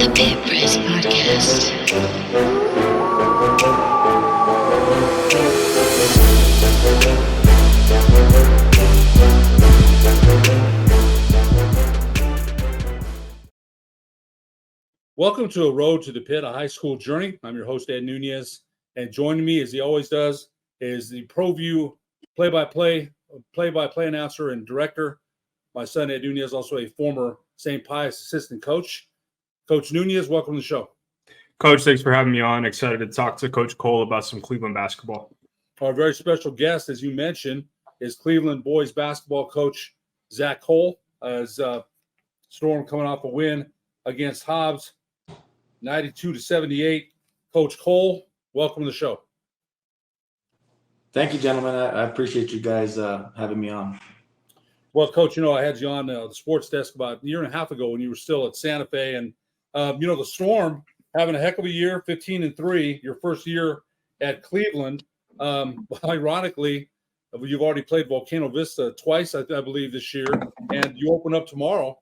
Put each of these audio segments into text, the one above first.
The Pit Press Podcast. Welcome to A Road to the Pit, a high school journey. I'm your host, Ed Nunez, and joining me, as he always does, is the ProView play-by-play announcer and director, my son, Ed Nunez, also a former St. Pius assistant coach. Coach Nunez, welcome to the show. Coach, thanks for having me on. Excited to talk to Coach Cole about some Cleveland basketball. Our very special guest, as you mentioned, is Cleveland boys basketball coach Zack Cole, as Storm coming off a win against Hobbs, 92-78. Coach Cole, welcome to the show. Thank you, gentlemen. I appreciate you guys having me on. Well, Coach, I had you on the sports desk about a year and a half ago when you were still at Santa Fe. And, the Storm having a heck of a year, 15-3, your first year at Cleveland. Ironically, you've already played Volcano Vista twice, I believe, this year. And you open up tomorrow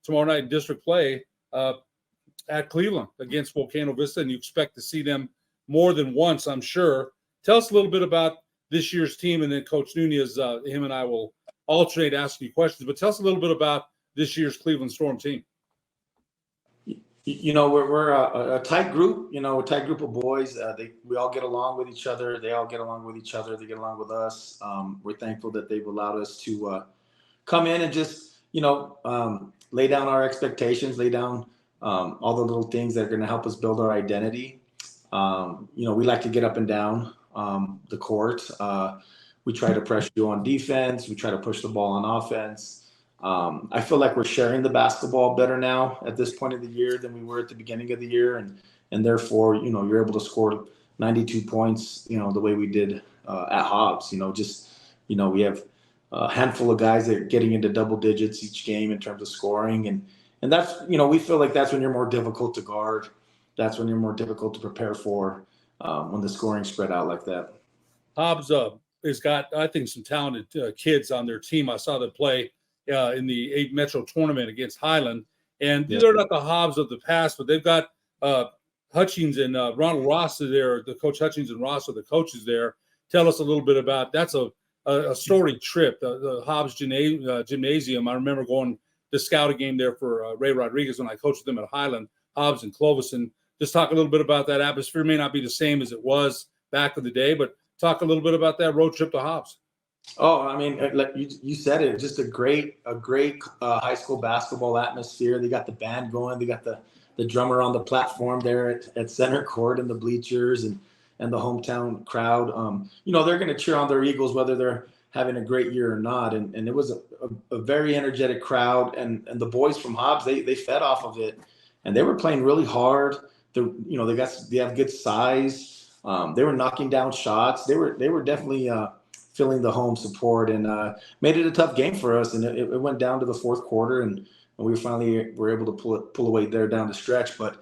night in district play at Cleveland against Volcano Vista, and you expect to see them more than once, I'm sure. Tell us a little bit about this year's team, and then Coach Nunez, him and I will alternate asking you questions. But tell us a little bit about this year's Cleveland Storm team. We're a tight group. A tight group of boys. We all get along with each other. They all get along with each other. They get along with us. We're thankful that they've allowed us to come in and just lay down our expectations, lay down all the little things that are going to help us build our identity. We like to get up and down the court. We try to pressure you on defense. We try to push the ball on offense. I feel like we're sharing the basketball better now at this point of the year than we were at the beginning of the year. And therefore, you're able to score 92 points, the way we did at Hobbs. We have a handful of guys that are getting into double digits each game in terms of scoring. And that's, we feel like that's when you're more difficult to guard. That's when you're more difficult to prepare for when the scoring spread out like that. Hobbs has got, I think, some talented kids on their team. I saw them play in the 8 Metro tournament against Highland. And they're not the Hobbs of the past, but they've got Hutchings and Ronald Ross are there. The coach Hutchings and Ross are the coaches there. Tell us a little bit about, that's a storied trip, the Hobbs Gymnasium. I remember going to scout a game there for Ray Rodriguez when I coached them at Highland, Hobbs and Clovis. And just talk a little bit about that atmosphere. It may not be the same as it was back in the day, but talk a little bit about that road trip to Hobbs. Oh, I mean, like you said it, just a great high school basketball atmosphere. They got the band going. They got the drummer on the platform there at center court and the bleachers and the hometown crowd. They're going to cheer on their Eagles whether they're having a great year or not. And it was a very energetic crowd. And the boys from Hobbs, they fed off of it. And they were playing really hard. They have good size. They were knocking down shots. They were definitely feeling the home support and made it a tough game for us. And it went down to the fourth quarter, and we finally were able to pull away there down the stretch. But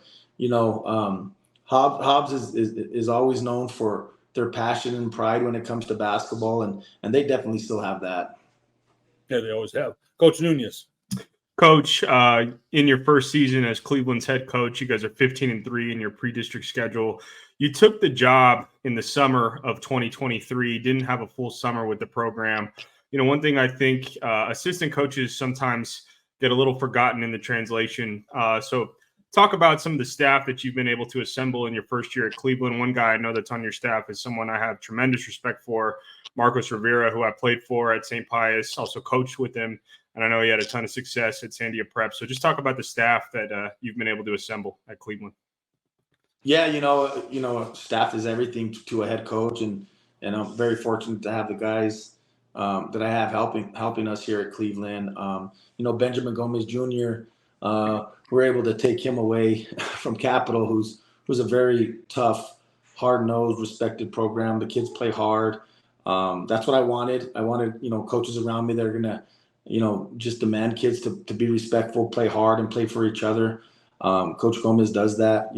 Hobbs is always known for their passion and pride when it comes to basketball, and they definitely still have that. Yeah, they always have. Coach Nunez. Coach, in your first season as Cleveland's head coach, you guys are 15-3 in your pre-district schedule. You took the job in the summer of 2023, didn't have a full summer with the program. One thing I think assistant coaches sometimes get a little forgotten in the translation. So talk about some of the staff that you've been able to assemble in your first year at Cleveland. One guy I know that's on your staff is someone I have tremendous respect for, Marcos Rivera, who I played for at St. Pius, also coached with him. And I know he had a ton of success at Sandia Prep. So just talk about the staff that you've been able to assemble at Cleveland. Yeah, staff is everything to a head coach, and I'm very fortunate to have the guys that I have helping us here at Cleveland. Benjamin Gomez Jr. We're able to take him away from Capital, who's a very tough, hard-nosed, respected program. The kids play hard. That's what I wanted. I wanted coaches around me that are gonna just demand kids to be respectful, play hard, and play for each other. Coach Gomez does that.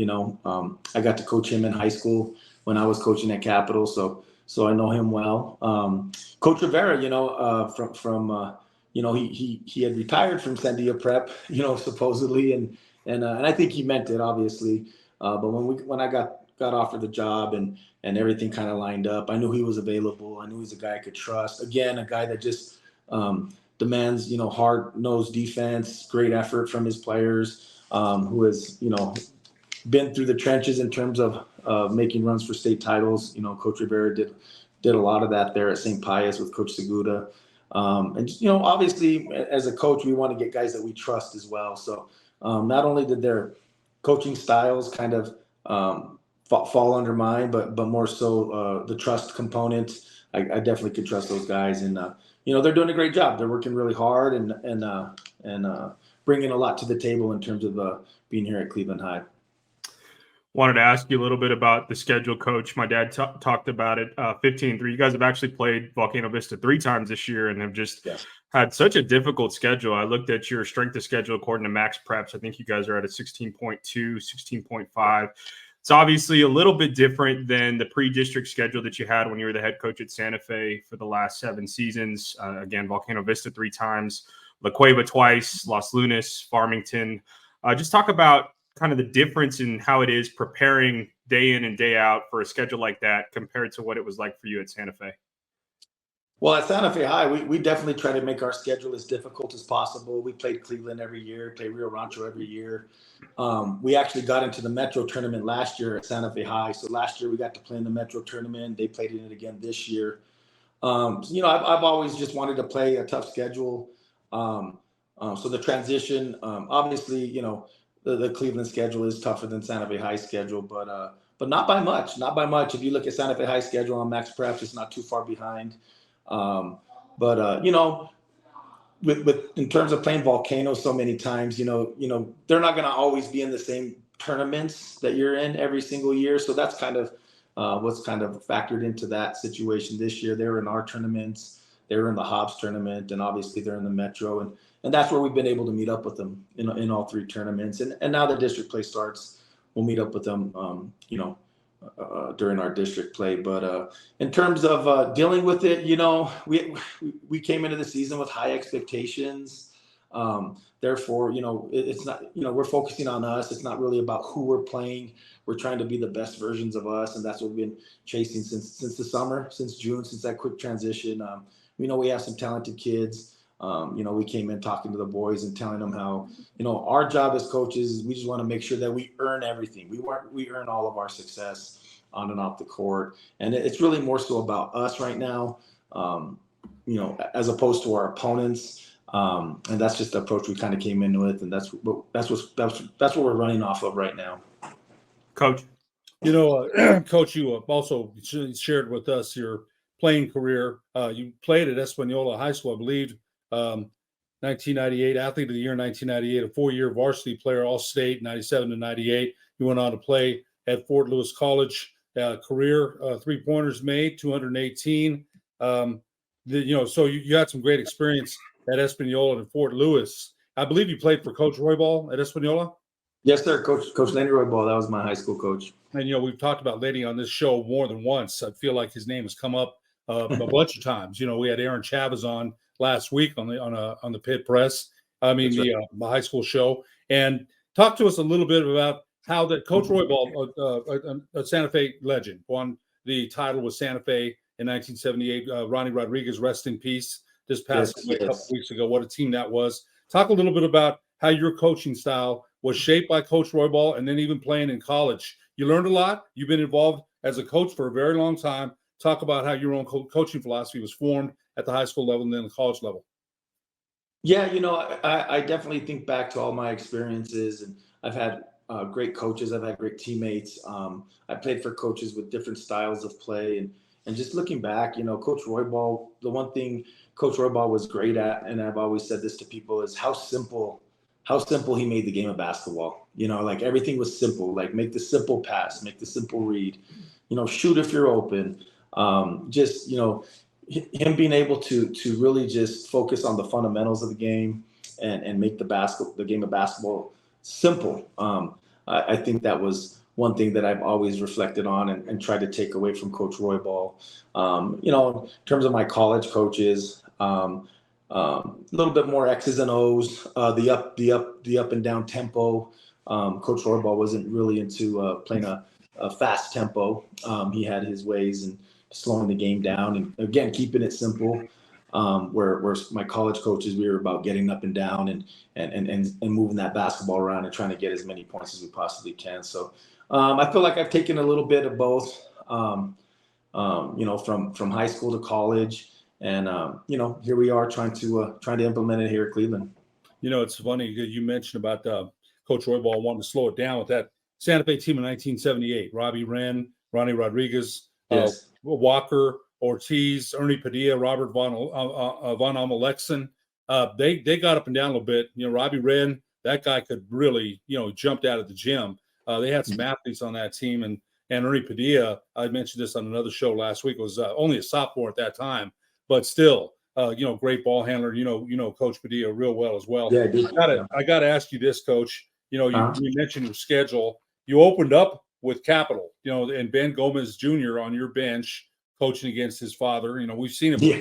I got to coach him in high school when I was coaching at Capital, so I know him well. Coach Rivera, from he had retired from Sandia Prep, supposedly, and And I think he meant it, obviously. But when I got offered the job and everything kind of lined up, I knew he was available. I knew he's a guy I could trust. Again, a guy that just demands, hard-nosed defense, great effort from his players, who has, been through the trenches in terms of making runs for state titles. Coach Rivera did a lot of that there at St. Pius with Coach Seguda. And obviously, as a coach, we want to get guys that we trust as well. So not only did their coaching styles kind of fall under mine, but more so the trust component. I definitely could trust those guys, and they're doing a great job. They're working really hard and bringing a lot to the table in terms of being here at Cleveland High. Wanted to ask you a little bit about the schedule, Coach. My dad talked about it. 15-3. You guys have actually played Volcano Vista 3 times this year and have just had such a difficult schedule. I looked at your strength of schedule according to Max Preps. I think you guys are at a 16.2, 16.5. It's obviously a little bit different than the pre-district schedule that you had when you were the head coach at Santa Fe for the last 7 seasons. Again, Volcano Vista 3 times, La Cueva twice, Los Lunas, Farmington. Just talk about kind of the difference in how it is preparing day in and day out for a schedule like that compared to what it was like for you at Santa Fe. Well, at Santa Fe High, we definitely try to make our schedule as difficult as possible. We played Cleveland every year, played Rio Rancho every year. We actually got into the Metro tournament last year at Santa Fe High. So last year we got to play in the Metro tournament. They played in it again this year. I've always just wanted to play a tough schedule. So the transition, obviously, the Cleveland schedule is tougher than Santa Fe High schedule, but not by much. Not by much. If you look at Santa Fe High schedule on Max Preps, it's not too far behind. With in terms of playing Volcano so many times, they're not going to always be in the same tournaments that you're in every single year. So that's kind of what's kind of factored into that situation this year. They were in our tournaments, they were in the Hobbs tournament, and obviously they're in the Metro, and that's where we've been able to meet up with them in all 3 tournaments. And now the district play starts, we'll meet up with them, during our district play. But in terms of dealing with it, we came into the season with high expectations. Therefore, it's not, we're focusing on us. It's not really about who we're playing. We're trying to be the best versions of us, and that's what we've been chasing since the summer, since June, since that quick transition. We know we have some talented kids. We came in talking to the boys and telling them how, our job as coaches is we just want to make sure that we earn everything. We earn all of our success on and off the court. And it's really more so about us right now, as opposed to our opponents. And that's just the approach we kind of came in with. And that's what we're running off of right now. Coach, Coach, you also shared with us your playing career. You played at Espanola High School, I believe, 1998, athlete of the year, 1998, a 4-year varsity player, all state, 97 to 98. You went on to play at Fort Lewis College, career 3-pointers made, 218. So you had some great experience at Espanola and Fort Lewis. I believe you played for Coach Roybal at Espanola. Yes, sir. Coach Lenny Roybal. That was my high school coach. And, we've talked about Lenny on this show more than once. I feel like his name has come up a bunch of times. We had Aaron Chavez on last week on the Pit Press. The high school show, and talk to us a little bit about how that Coach Roybal, a Santa Fe legend, won the title with Santa Fe in 1978. Ronnie Rodriguez, rest in peace, this past a couple weeks ago. What a team that was. Talk a little bit about how your coaching style was shaped by Coach Roybal, and then even playing in college. You learned a lot. You've been involved as a coach for a very long time. Talk about how your own coaching philosophy was formed at the high school level and then the college level. Yeah, I definitely think back to all my experiences, and I've had great coaches. I've had great teammates. I played for coaches with different styles of play, and just looking back, Coach Roybal, the one thing Coach Roybal was great at, and I've always said this to people, is how simple he made the game of basketball. Like everything was simple. Like make the simple pass, make the simple read, shoot if you're open. Him being able to really just focus on the fundamentals of the game and make the game of basketball simple. I think that was one thing that I've always reflected on and tried to take away from Coach Roybal. In terms of my college coaches, a little bit more X's and O's, the up and down tempo, Coach Roybal wasn't really into playing a fast tempo. He had his ways and slowing the game down, and again keeping it simple. Where my college coaches, we were about getting up and down and moving that basketball around and trying to get as many points as we possibly can. So I feel like I've taken a little bit of both, from high school to college, and here we are trying to implement it here at Cleveland. It's funny you mentioned about Coach Roybal wanting to slow it down with that Santa Fe team in 1978. Robbie Wren, Ronnie Rodriguez, Yes. Walker, Ortiz, Ernie Padilla, Robert von Amelexen. They got up and down a little bit. Robbie Wren, that guy could really, jumped out of the gym. They had some athletes on that team, and Ernie Padilla, I mentioned this on another show last week, was only a sophomore at that time, but still, great ball handler. Coach Padilla real well as well. Yeah, I got to ask you this, Coach. You mentioned your schedule. You opened up with Capital, and Ben Gomez Jr. on your bench, coaching against his father. We've seen him. Yeah.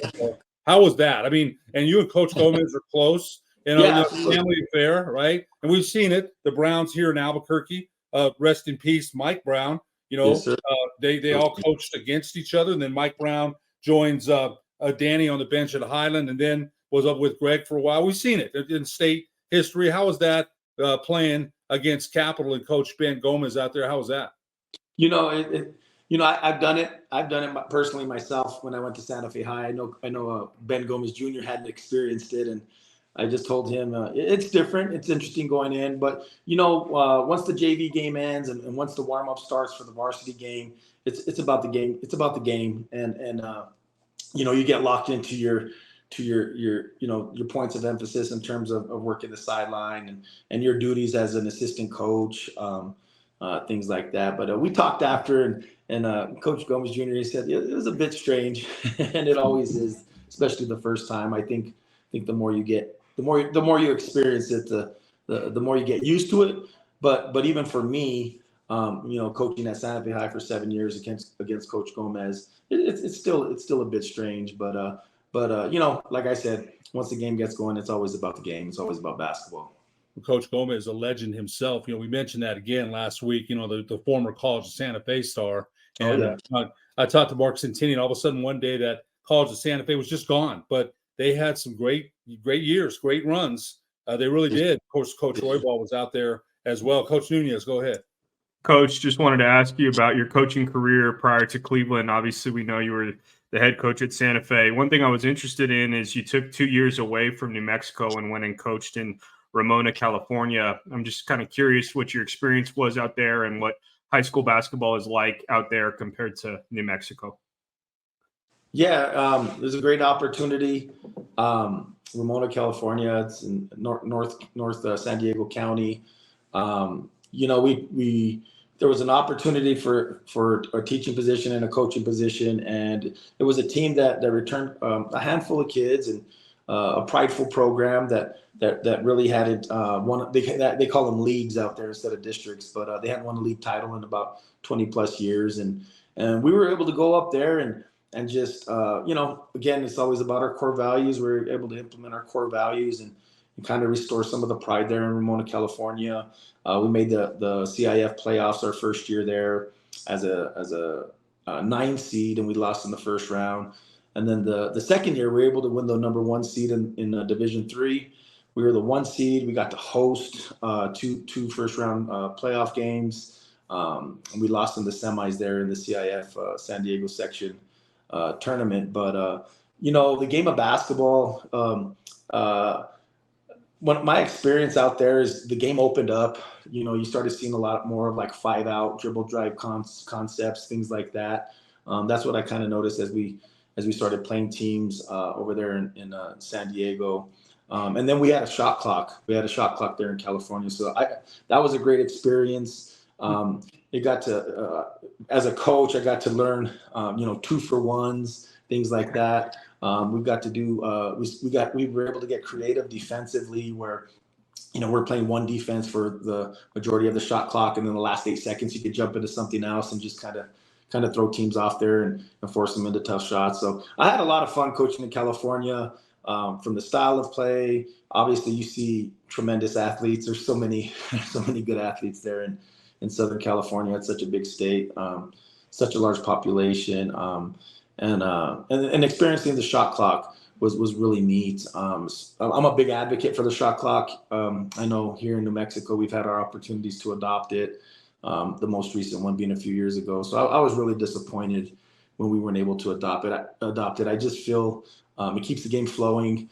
How was that? I mean, and you and Coach Gomez are close. Yeah, family affair, right? And we've seen it. The Browns here in Albuquerque. Rest in peace, Mike Brown. Yes, They all coached against each other, and then Mike Brown joins Danny on the bench at Highland, and then was up with Greg for a while. We've seen it in state history. How was that playing against Capital and Coach Ben Gomez out there? How was that? I've done it. I've done it personally myself when I went to Santa Fe High. I know Ben Gomez Jr. hadn't experienced it, and I just told him it's different. It's interesting going in, but once the JV game ends and once the warm up starts for the varsity game, it's about the game. It's about the game, and you get locked into your points of emphasis in terms of working the sideline and your duties as an assistant coach, things like that. But we talked after, and Coach Gomez Jr. He said it was a bit strange, and it always is, especially the first time. I think the more you get, the more you experience it, the more you get used to it. But even for me, coaching at Santa Fe High for 7 years against Coach Gomez, it's still a bit strange. But like I said, once the game gets going, it's always about the game. It's always about basketball. Coach Gomez, a legend himself. We mentioned that again last week. The former College of Santa Fe star. And I talked to Mark Centini, and all of a sudden one day that College of Santa Fe was just gone. But they had some great years, great runs. They really did. Of course, Coach Roybal was out there as well. Coach Nunez, go ahead. Coach, just wanted to ask you about your coaching career prior to Cleveland. Obviously, we know you were the head coach at Santa Fe. One thing I was interested in is you took 2 years away from New Mexico and went and coached in Ramona, California. I'm just kind of curious what your experience was out there and what high school basketball is like out there compared to New Mexico. Yeah, it was a great opportunity. Ramona, California, it's in north San Diego County. There was an opportunity for a teaching position and a coaching position, and it was a team that returned a handful of kids and a prideful program that really hadn't won. They call them leagues out there instead of districts, but they hadn't won a league title in about 20 plus years, and we were able to go up there and just again, it's always about our core values. We were able to implement our core values and kind of restore some of the pride there in Ramona, California. We made the CIF playoffs our first year there as a 9 seed, and we lost in the first round. And then the second year, we were able to win the number 1 seed in Division III. We were the 1 seed. We got to host two first round playoff games. We lost in the semis there in the CIF San Diego section tournament. But the game of basketball. My experience out there is the game opened up. You started seeing a lot more of like 5-out dribble drive concepts, things like that. That's what I kind of noticed as we started playing teams over there in San Diego. And then we had a shot clock. We had a shot clock there in California. So that was a great experience. It got to as a coach, I got to learn 2-for-1s, things like that. We got to do we were able to get creative defensively where we're playing one defense for the majority of the shot clock, and then the last 8 seconds you could jump into something else and just kind of throw teams off there and force them into tough shots. So I had a lot of fun coaching in California. from the style of play. Obviously, you see tremendous athletes. There's so many good athletes there in Southern California. It's such a big state, such a large population, and experiencing the shot clock was really neat. I'm a big advocate for the shot clock. I know here in New Mexico, we've had our opportunities to adopt it. The most recent one being a few years ago. So I was really disappointed when we weren't able to adopt it. I just feel it keeps the game flowing.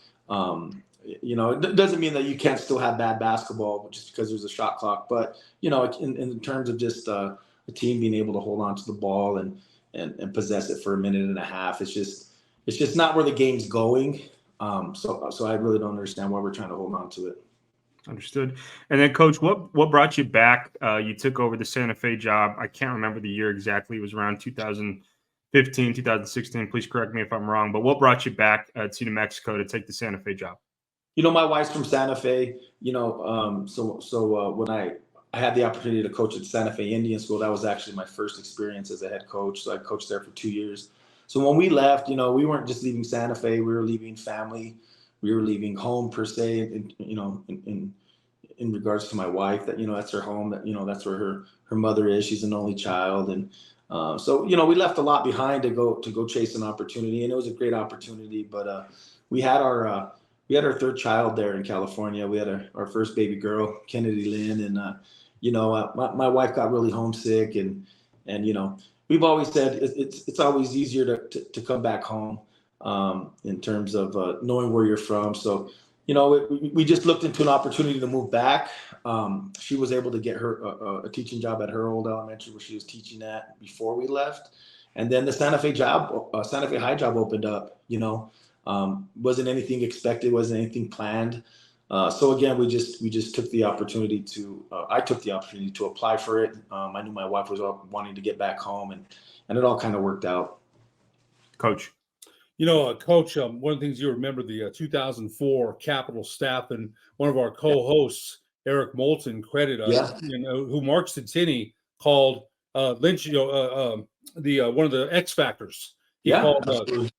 It doesn't mean that you can't still have bad basketball just because there's a shot clock. But, in terms of just a team being able to hold on to the ball and possess it for a minute and a half, it's just not where the game's going. So I really don't understand why we're trying to hold on to it. Understood. And then, Coach, what brought you back? You took over the Santa Fe job. I can't remember the year exactly. It was around 2015, 2016. Please correct me if I'm wrong. But what brought you back to New Mexico to take the Santa Fe job? My wife's from Santa Fe. So when I had the opportunity to coach at Santa Fe Indian School, that was actually my first experience as a head coach. So I coached there for 2 years. So when we left, we weren't just leaving Santa Fe. We were leaving family. We were leaving home per se, in regards to my wife, that, that's her home, that, that's where her mother is. She's an only child. And so, we left a lot behind to go chase an opportunity, and it was a great opportunity. But we had our third child there in California. We had our first baby girl, Kennedy Lynn. And, my wife got really homesick, and we've always said it's always easier to come back home. In terms of knowing where you're from. So, we just looked into an opportunity to move back. She was able to get her a teaching job at her old elementary where she was teaching at before we left. And then the Santa Fe High job opened up, wasn't anything expected, wasn't anything planned. So again, we just took the opportunity I took the opportunity to apply for it. I knew my wife was wanting to get back home, and it all kind of worked out. Coach. Coach, one of the things you remember, the 2004 Capitol staff, and one of our co-hosts, Eric Moulton, credited us, who Mark Centini called Lynch, one of the X factors. He called,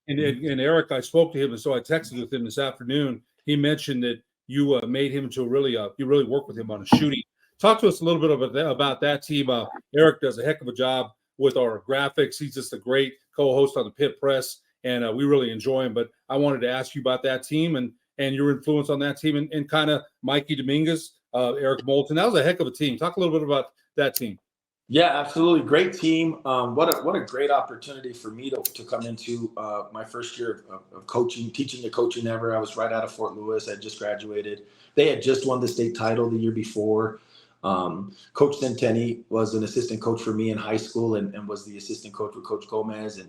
and Eric, I spoke to him, and so I texted with him this afternoon. He mentioned that you made him to you really work with him on a shooting. Talk to us a little bit about that team. Eric does a heck of a job with our graphics. He's just a great co-host on the Pit Press. And we really enjoy him. But I wanted to ask you about that team and your influence on that team, and kind of Mikey Dominguez, Eric Moulton. That was a heck of a team. Talk a little bit about that team. Yeah, absolutely. Great team. What a great opportunity for me to come into my first year of coaching, teaching and coaching ever. I was right out of Fort Lewis. I just graduated. They had just won the state title the year before. Coach Centeni was an assistant coach for me in high school, and was the assistant coach with Coach Gomez.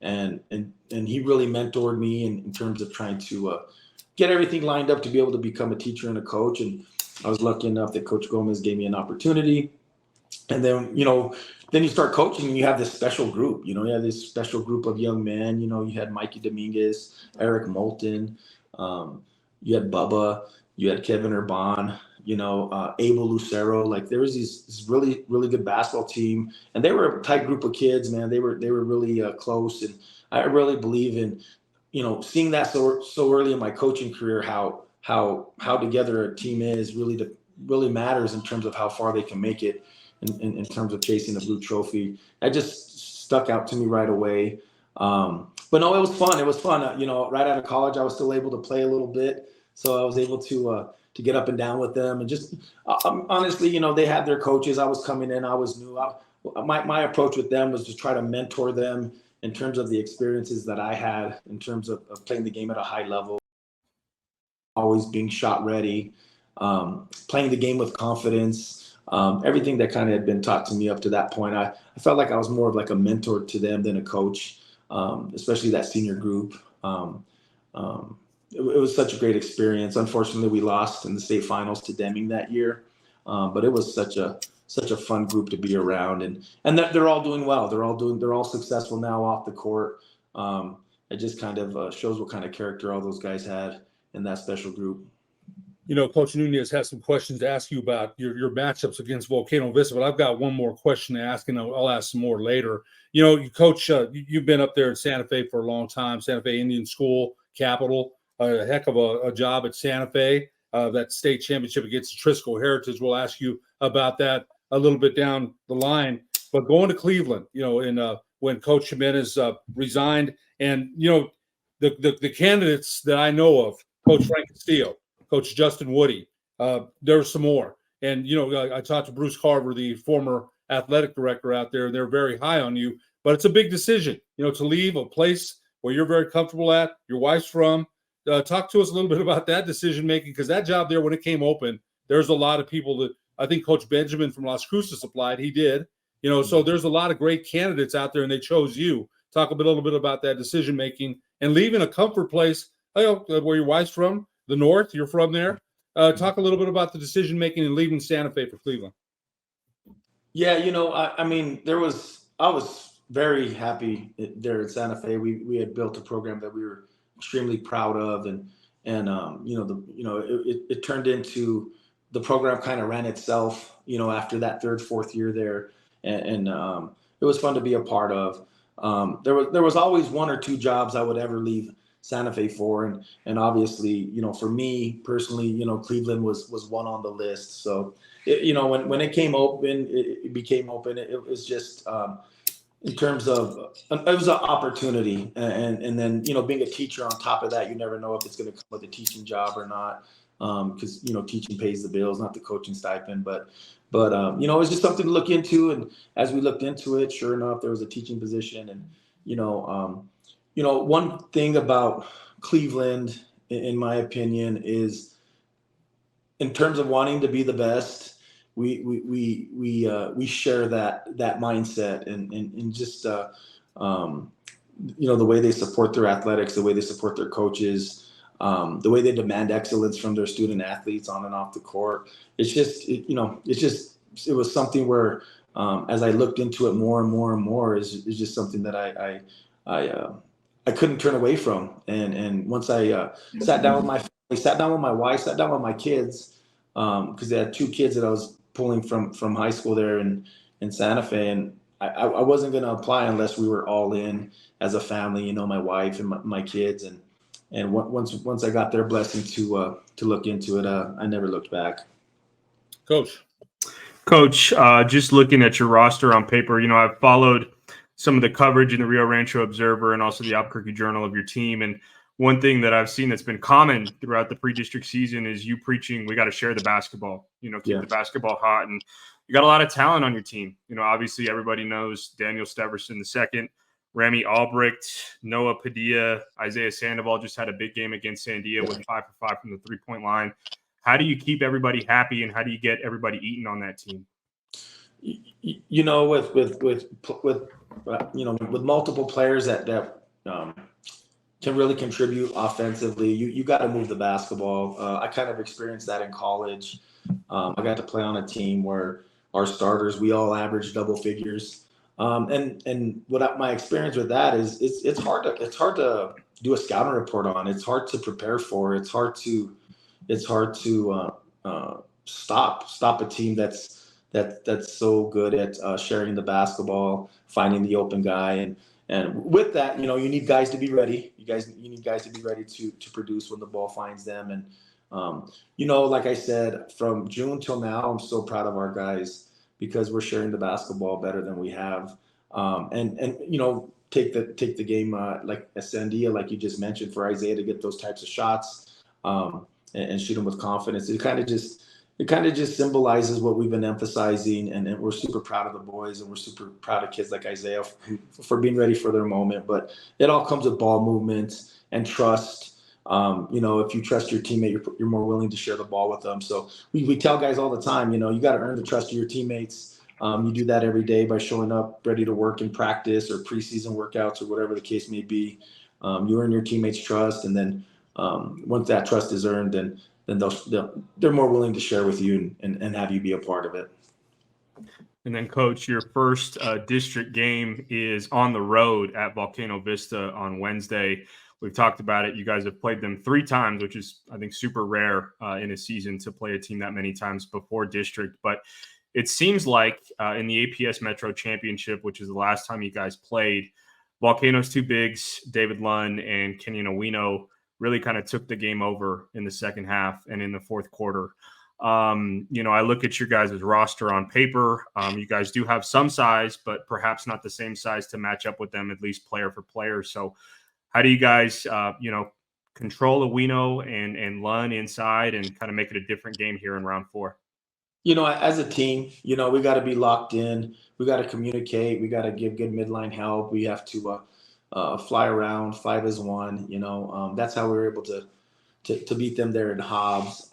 And he really mentored me in terms of trying to get everything lined up to be able to become a teacher and a coach. And I was lucky enough that Coach Gomez gave me an opportunity. And then, then you start coaching, and you have this special group. You have this special group of young men. You had Mikey Dominguez, Eric Moulton, you had Bubba, you had Kevin Urban, Abel Lucero. Like, there was this really, really good basketball team, and they were a tight group of kids, man. They were really close, and I really believe in, seeing that so early in my coaching career, how together a team is really matters in terms of how far they can make it in terms of chasing the blue trophy. That just stuck out to me right away. But no, it was fun. It was fun. Right out of college, I was still able to play a little bit, so I was able to get up and down with them. And just honestly, they had their coaches. I was coming in. I was new. My approach with them was to try to mentor them in terms of the experiences that I had in terms of playing the game at a high level, always being shot ready, playing the game with confidence, everything that kind of had been taught to me up to that point. I felt like I was more of like a mentor to them than a coach, especially that senior group. It was such a great experience. Unfortunately, we lost in the state finals to Deming that year, but it was such a fun group to be around, and that they're all doing well. They're all successful now off the court. It just kind of shows what kind of character all those guys had in that special group. Coach Nunez has some questions to ask you about your matchups against Volcano Vista, but I've got one more question to ask, and I'll ask some more later. You coach, you've been up there in Santa Fe for a long time, Santa Fe Indian School, Capitol. a heck of a job at Santa Fe. That state championship against Trisco Heritage. We'll ask you about that a little bit down the line. But going to Cleveland, when Coach Jimenez resigned, and the candidates that I know of, Coach Frank Castillo, Coach Justin Woody, there's some more. And I talked to Bruce Carver, the former athletic director out there, and they're very high on you. But it's a big decision, to leave a place where you're very comfortable at, your wife's from. Talk to us a little bit about that decision making, because that job there, when it came open, there's a lot of people that I think Coach Benjamin from Las Cruces applied. He did, so there's a lot of great candidates out there, and they chose you. Talk a little bit about that decision making and leaving a comfort place, where your wife's from, the North. You're from there. Talk a little bit about the decision making and leaving Santa Fe for Cleveland. Yeah, I was very happy there at Santa Fe. We had built a program that we were extremely proud of, and it turned into, the program kind of ran itself, after that third, fourth year there, and it was fun to be a part of. There was always one or two jobs I would ever leave Santa Fe for, and obviously, for me personally, Cleveland was one on the list. So, when it came open, it became open. It was just in terms of, it was an opportunity, and then being a teacher on top of that, you never know if it's going to come with a teaching job or not, because teaching pays the bills, not the coaching stipend, but it was just something to look into. And as we looked into it, sure enough, there was a teaching position. And one thing about Cleveland, in my opinion, is in terms of wanting to be the best, we share that mindset, and just the way they support their athletics, the way they support their coaches, the way they demand excellence from their student athletes on and off the court. It was something where, as I looked into it more and more and more, is just something that I couldn't turn away from. And once I sat down with my family, sat down with my wife, sat down with my kids, because they had two kids that I was pulling from high school there in Santa Fe, and I wasn't going to apply unless we were all in as a family, my wife and my kids, and once I got their blessing to look into it, I never looked back. Coach, just looking at your roster on paper, I've followed some of the coverage in the Rio Rancho Observer and also the Albuquerque Journal of your team, and one thing that I've seen that's been common throughout the pre-district season is you preaching, we got to share the basketball, keep the basketball hot. And you got a lot of talent on your team. Obviously everybody knows Daniel Steverson II, Rami Albrecht, Noah Padilla, Isaiah Sandoval just had a big game against Sandia with 5 for 5 from the 3-point line. How do you keep everybody happy, and how do you get everybody eating on that team? With multiple players that can really contribute offensively, you got to move the basketball. I kind of experienced that in college. I got to play on a team where our starters, we all averaged double figures. And what my experience with that is, it's hard to do a scouting report on. It's hard to prepare for. It's hard to stop a team that's so good at sharing the basketball, finding the open guy, and with that, you need guys to be ready. You need guys to be ready to produce when the ball finds them. And like I said, from June till now, I'm so proud of our guys, because we're sharing the basketball better than we have. And take the game like Sandia, like you just mentioned, for Isaiah to get those types of shots and shoot them with confidence. It kind of just symbolizes what we've been emphasizing, and we're super proud of the boys, and we're super proud of kids like Isaiah for being ready for their moment. But it all comes with ball movement and trust. If you trust your teammate, you're more willing to share the ball with them. So we tell guys all the time, you got to earn the trust of your teammates. You do that every day by showing up ready to work in practice or preseason workouts or whatever the case may be. You earn your teammates' trust, and then once that trust is earned, then they're more willing to share with you and have you be a part of it. And then, Coach, your first district game is on the road at Volcano Vista on Wednesday. We've talked about it. You guys have played them 3 times, which is, I think, super rare in a season to play a team that many times before district. But it seems like in the APS Metro Championship, which is the last time you guys played, Volcano's 2 bigs, David Lunn and Kenyon Owino, really kind of took the game over in the second half and in the fourth quarter. I look at your guys' roster on paper. You guys do have some size, but perhaps not the same size to match up with them, at least player for player. So how do you guys, control Awino and Lunn inside and kind of make it a different game here in round 4? As a team, we got to be locked in. We got to communicate. We got to give good midline help. We have to fly around 5 as 1. That's how we were able to beat them there in Hobbs.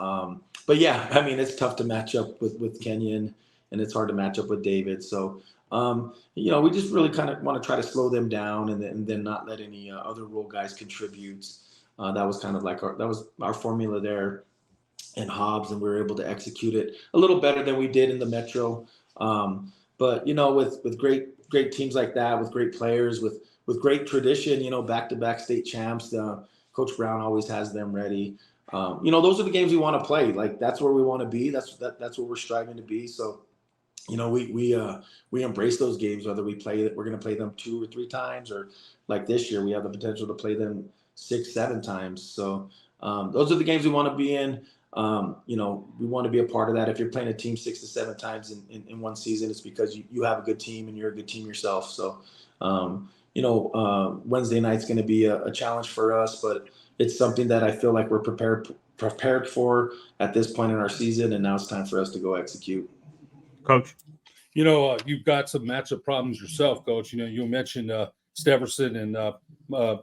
But yeah, I mean, it's tough to match up with Kenyon, and it's hard to match up with David. So, we just really kind of want to try to slow them down and then not let any other role guys contribute. That was kind of like our formula there in Hobbs, and we were able to execute it a little better than we did in the Metro. But with great teams like that, with great players, with great tradition, back-to-back state champs, Coach Brown always has them ready. Those are the games we want to play. Like, that's where we want to be. That's what we're striving to be. So, we embrace those games, whether we're going to play them 2 or 3 times, or like this year, we have the potential to play them 6, 7 times. So those are the games we want to be in. We want to be a part of that. If you're playing a team 6 to 7 times in one season, it's because you have a good team and you're a good team yourself. So, Wednesday night's going to be a challenge for us, but it's something that I feel like we're prepared for at this point in our season, and now it's time for us to go execute. Coach? You've got some matchup problems yourself, Coach. You mentioned Steverson, and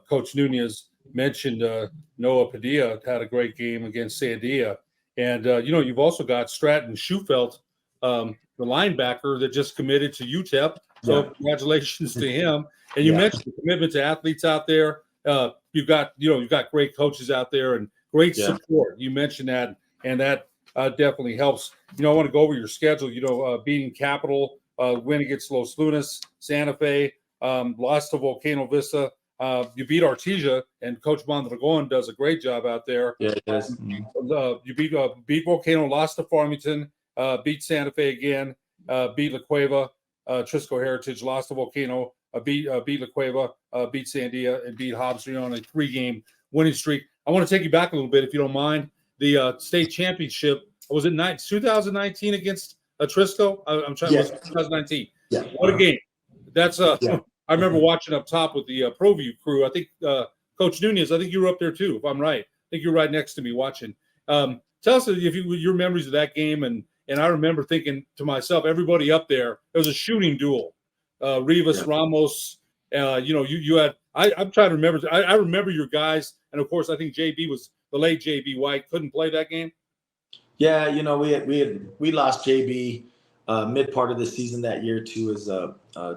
Coach Nunez mentioned Noah Padilla had a great game against Sandia. And, you've also got Stratton Schufelt, the linebacker that just committed to UTEP. So congratulations to him. And you mentioned the commitment to athletes out there. You've got great coaches out there and great support. You mentioned that, and that definitely helps. I want to go over your schedule. Beating Capital, win against Los Lunas, Santa Fe, lost to Volcano Vista. You beat Artesia, and Coach Mondragon does a great job out there. Yeah, it does. You beat Volcano, lost to Farmington, beat Santa Fe again, beat La Cueva, Trisco Heritage, lost to Volcano, beat La Cueva, beat Sandia, and beat Hobbs. You're on a 3-game winning streak. I want to take you back a little bit, if you don't mind. The state championship, was it 2019 against Trisco? I'm trying to 2019. Yeah. What a game. That's I remember watching up top with the ProView crew. I think Coach Nunez, I think you were up there too, if I'm right. I think you're right next to me watching. Tell us your memories of that game. And I remember thinking to myself, everybody up there, it was a shooting duel. Rivas, Ramos, you had, I'm trying to remember. I remember your guys. And of course, I think the late JB White couldn't play that game. Yeah, we lost JB mid part of the season that year to his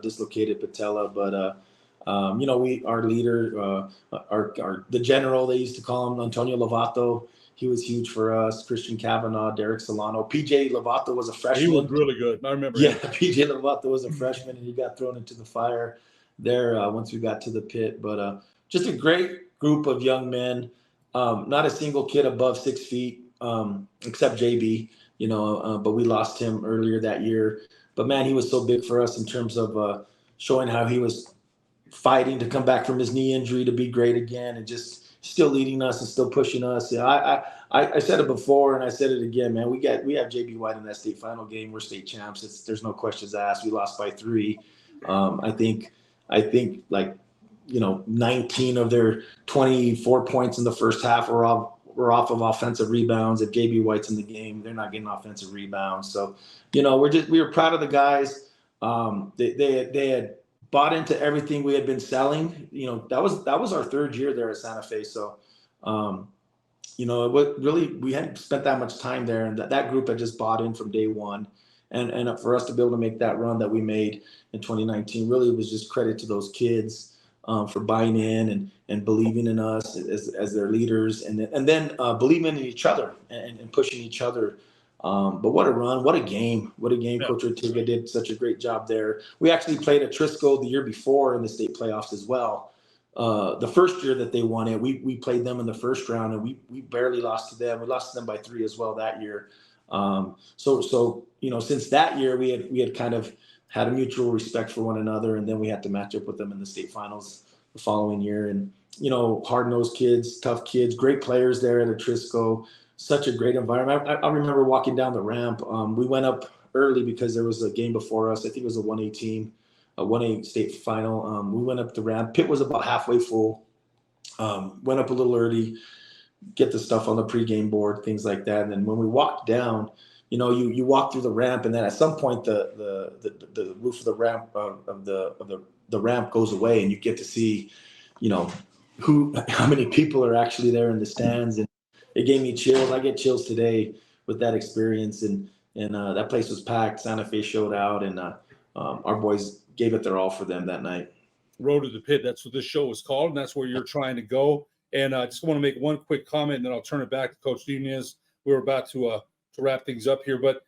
dislocated patella, but our leader, the general, they used to call him, Antonio Lovato. He was huge for us. Christian Cavanaugh, Derek Solano, PJ Lovato was a freshman. He was really good. I remember. Yeah, PJ Lovato was a freshman, and he got thrown into the fire there once we got to the pit. But just a great group of young men. Not a single kid above 6 feet, except JB. But we lost him earlier that year. But man, he was so big for us in terms of showing how he was fighting to come back from his knee injury to be great again, and just still leading us and still pushing us. I said it before and I said it again, man. We have JB White in that state final game. We're state champs. There's no questions asked. We lost by 3. I think 19 of their 24 points in the first half were off of offensive rebounds. If JB White's in the game, they're not getting offensive rebounds. So, we were proud of the guys. They had bought into everything we had been selling. That was our 3rd year there at Santa Fe. So, we hadn't spent that much time there, and that group had just bought in from day one. And for us to be able to make that run that we made in 2019, really was just credit to those kids for buying in and believing in us as their leaders, and then believing in each other and pushing each other. But what a run, what a game. Yeah. Coach Ortega did such a great job there. We actually played at Trisco the year before in the state playoffs as well. The first year that they won it, we played them in the first round, and we barely lost to them. We lost to them by 3 as well that year. So since that year, we had kind of had a mutual respect for one another, and then we had to match up with them in the state finals the following year. And hard-nosed kids, tough kids, great players there at Atrisco. Such a great environment. I remember walking down the ramp. We went up early because there was a game before us. I think it was a 1A team, a 1A state final. We went up the ramp. Pit was about halfway full. Went up a little early, get the stuff on the pregame board, things like that. And then when we walked down, you walk through the ramp, and then at some point the roof of the ramp of the ramp goes away, and you get to see, how many people are actually there in the stands. And it gave me chills. I get chills today with that experience. And that place was packed. Santa Fe showed out, and our boys gave it their all for them that night. Road to the Pit. That's what this show is called, and that's where you're trying to go. And I just want to make one quick comment, and then I'll turn it back to Coach Nunez. We're about to wrap things up here. But,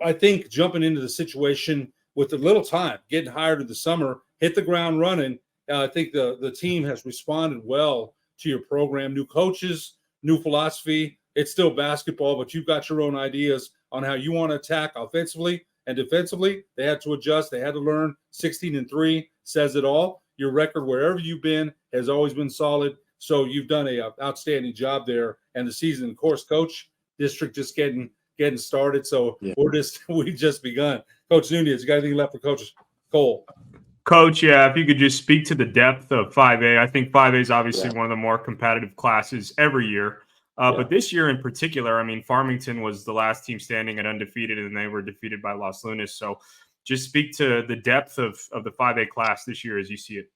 I think jumping into the situation with a little time, getting hired in the summer, hit the ground running, I think the team has responded well to your program. New coaches, new philosophy. It's still basketball, but you've got your own ideas on how you want to attack offensively and defensively. They had to adjust. They had to learn. 16-3 says it all. Your record, wherever you've been, has always been solid. So you've done a outstanding job there. And the season, of course, Coach, district just getting started. So yeah. We've just begun. Coach Nunez, you got anything left for Coach Cole? Coach, if you could just speak to the depth of 5A. I think 5A is obviously one of the more competitive classes every year. But this year in particular, Farmington was the last team standing at undefeated, and they were defeated by Los Lunas. So just speak to the depth of the 5A class this year as you see it.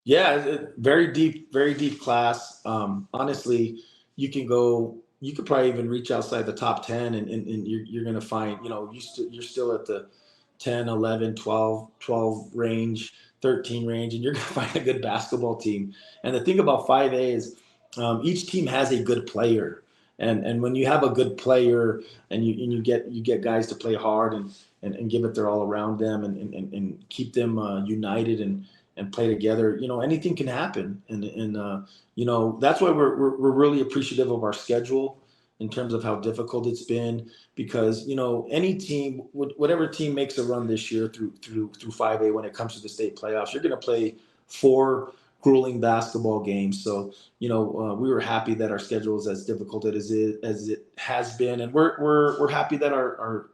Yeah, very deep class. Honestly, you could probably even reach outside the top 10 and you're going to find, you're still at the 10, 11, 12 range, 13 range, and you're going to find a good basketball team. And the thing about 5A is each team has a good player. And when you have a good player and you get guys to play hard and give it their all around them and keep them united and play together, anything can happen. And that's why we're really appreciative of our schedule in terms of how difficult it's been, because, any team, whatever team makes a run this year through 5A when it comes to the state playoffs, you're going to play 4 grueling basketball games. So, we were happy that our schedule is as difficult as it has been. And we're happy that our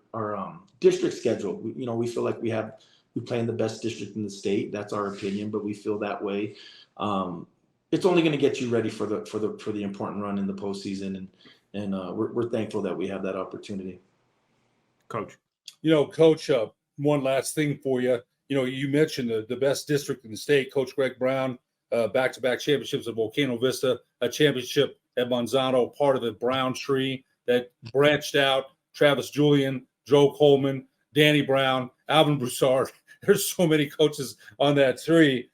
district schedule, we feel like we play in the best district in the state. That's our opinion, but we feel that way. It's only going to get you ready for the important run in the postseason, and we're thankful that we have that opportunity. Coach, Coach, one last thing for you. You mentioned the best district in the state. Coach Greg Brown, back-to-back championships at Volcano Vista, a championship at Monsanto, part of the Brown tree that branched out. Travis Julian, Joe Coleman, Danny Brown, Alvin Broussard. There's so many coaches on that tree.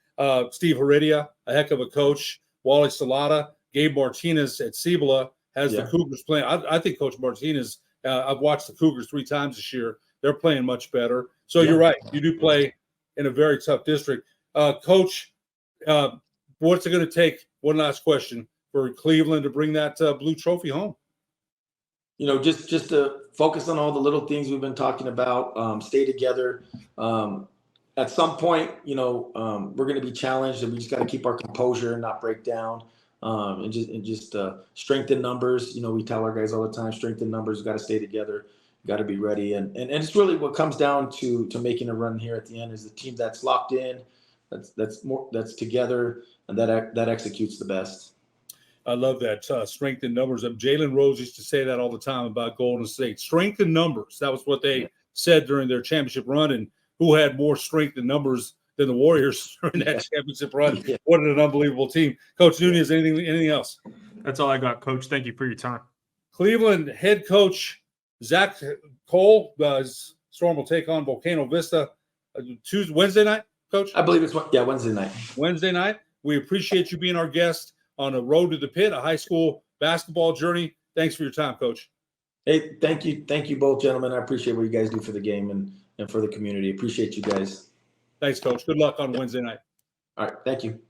Steve Heredia, a heck of a coach. Wally Salata, Gabe Martinez at Cibola has the Cougars playing. I think Coach Martinez, I've watched the Cougars 3 times this year. They're playing much better. So you're right. You do play in a very tough district. Coach, what's it going to take, one last question, for Cleveland to bring that blue trophy home? Just to focus on all the little things we've been talking about, stay together. At some point, we're going to be challenged, and we just got to keep our composure and not break down, and just strengthen numbers. We tell our guys all the time, strengthen numbers, got to stay together, got to be ready. And it's really what comes down to making a run here at the end is the team that's locked in, that's together, and that executes the best. I love that. Strength in numbers. Jalen Rose used to say that all the time about Golden State. Strength in numbers. That was what they said during their championship run. And who had more strength in numbers than the Warriors during that championship run? What an unbelievable team. Coach Nunez, anything else? That's all I got, Coach. Thank you for your time. Cleveland head coach Zack Cole. Storm will take on Volcano Vista Wednesday night, Coach? I believe it's Wednesday night. Wednesday night. We appreciate you being our guest on a road to the pit, a high school basketball journey. Thanks for your time, Coach. Hey, thank you both, gentlemen. I appreciate what you guys do for the game and for the community. Appreciate you guys. Thanks, Coach. Good luck on Wednesday night. All right. Thank you.